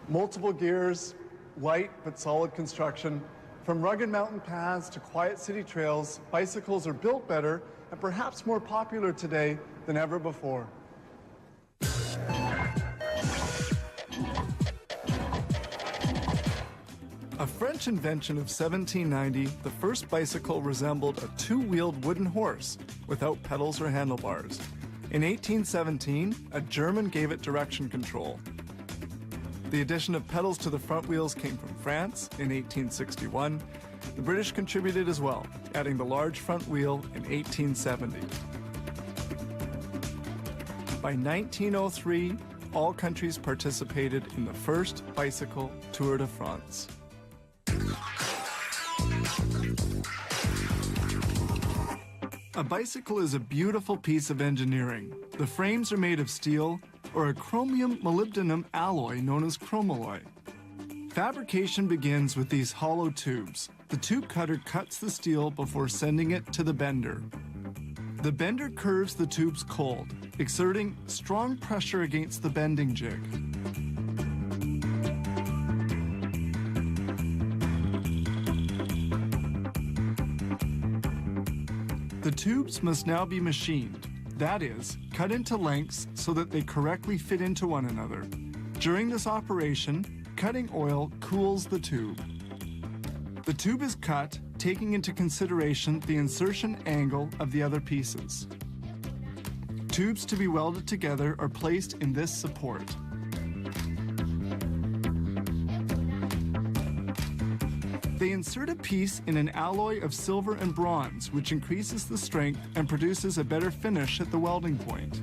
Multiple gears, light but solid construction. From rugged mountain paths to quiet city trails, bicycles are built better and perhaps more popular today than ever before. A French invention of 1790, the first bicycle resembled a two-wheeled wooden horse without pedals or handlebars. In 1817, a German gave it direction control. The addition of pedals to the front wheels came from France in 1861. The British contributed as well, adding the large front wheel in 1870. By 1903, all countries participated in the first bicycle Tour de France. A bicycle is a beautiful piece of engineering. The frames are made of steel or a chromium molybdenum alloy known as chromalloy. Fabrication begins with these hollow tubes. The tube cutter cuts the steel before sending it to the bender. The bender curves the tubes cold, exerting strong pressure against the bending jig. The tubes must now be machined, that is, cut into lengths so that they correctly fit into one another. During this operation, cutting oil cools the tube. The tube is cut, taking into consideration the insertion angle of the other pieces. Tubes to be welded together are placed in this support. They insert a piece in an alloy of silver and bronze, which increases the strength and produces a better finish at the welding point.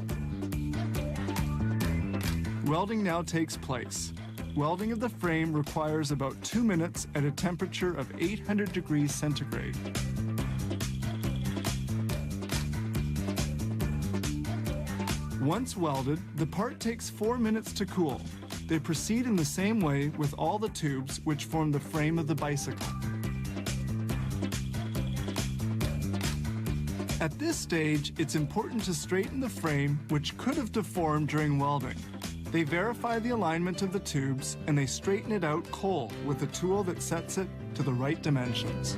Welding now takes place. Welding of the frame requires about 2 minutes at a temperature of 800 degrees centigrade. Once welded, the part takes 4 minutes to cool. They proceed in the same way with all the tubes which form the frame of the bicycle. At this stage, it's important to straighten the frame, which could have deformed during welding. They verify the alignment of the tubes and they straighten it out cold with a tool that sets it to the right dimensions.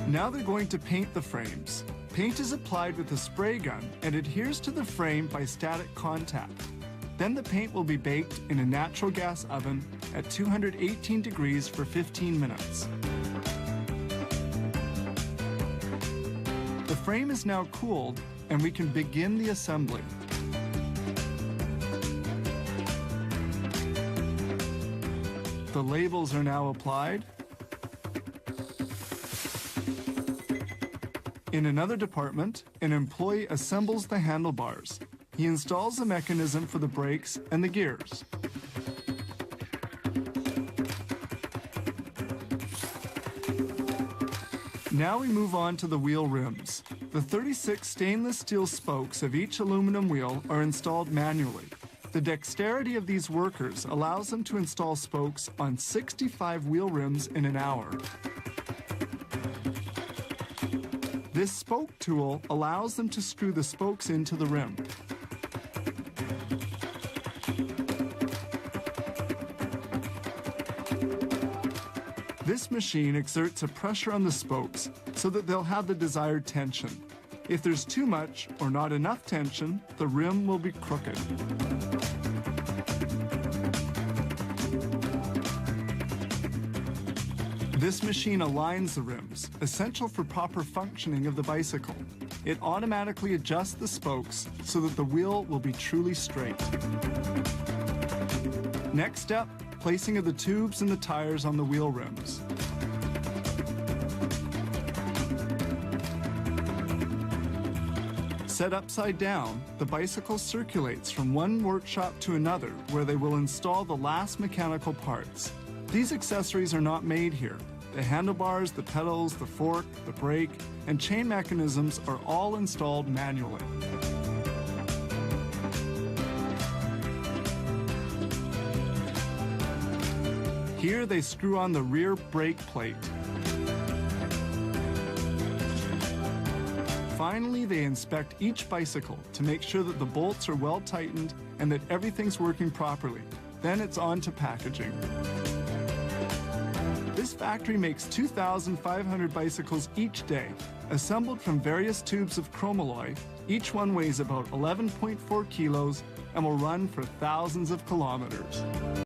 Now they're going to paint the frames. Paint is applied with a spray gun and adheres to the frame by static contact. Then the paint will be baked in a natural gas oven at 218 degrees for 15 minutes. The frame is now cooled and we can begin the assembly. The labels are now applied. In another department, an employee assembles the handlebars. He installs the mechanism for the brakes and the gears. Now we move on to the wheel rims. The 36 stainless steel spokes of each aluminum wheel are installed manually. The dexterity of these workers allows them to install spokes on 65 wheel rims in an hour. This spoke tool allows them to screw the spokes into the rim. This machine exerts a pressure on the spokes so that they'll have the desired tension. If there's too much or not enough tension, the rim will be crooked. This machine aligns the rims, essential for proper functioning of the bicycle. It automatically adjusts the spokes so that the wheel will be truly straight. Next step, placing of the tubes and the tires on the wheel rims. Set upside down, the bicycle circulates from one workshop to another where they will install the last mechanical parts. These accessories are not made here. The handlebars, the pedals, the fork, the brake, and chain mechanisms are all installed manually. Here they screw on the rear brake plate. Finally, they inspect each bicycle to make sure that the bolts are well tightened and that everything's working properly. Then it's on to packaging. This factory makes 2,500 bicycles each day, assembled from various tubes of chromalloy. Each one weighs about 11.4 kilos and will run for thousands of kilometers.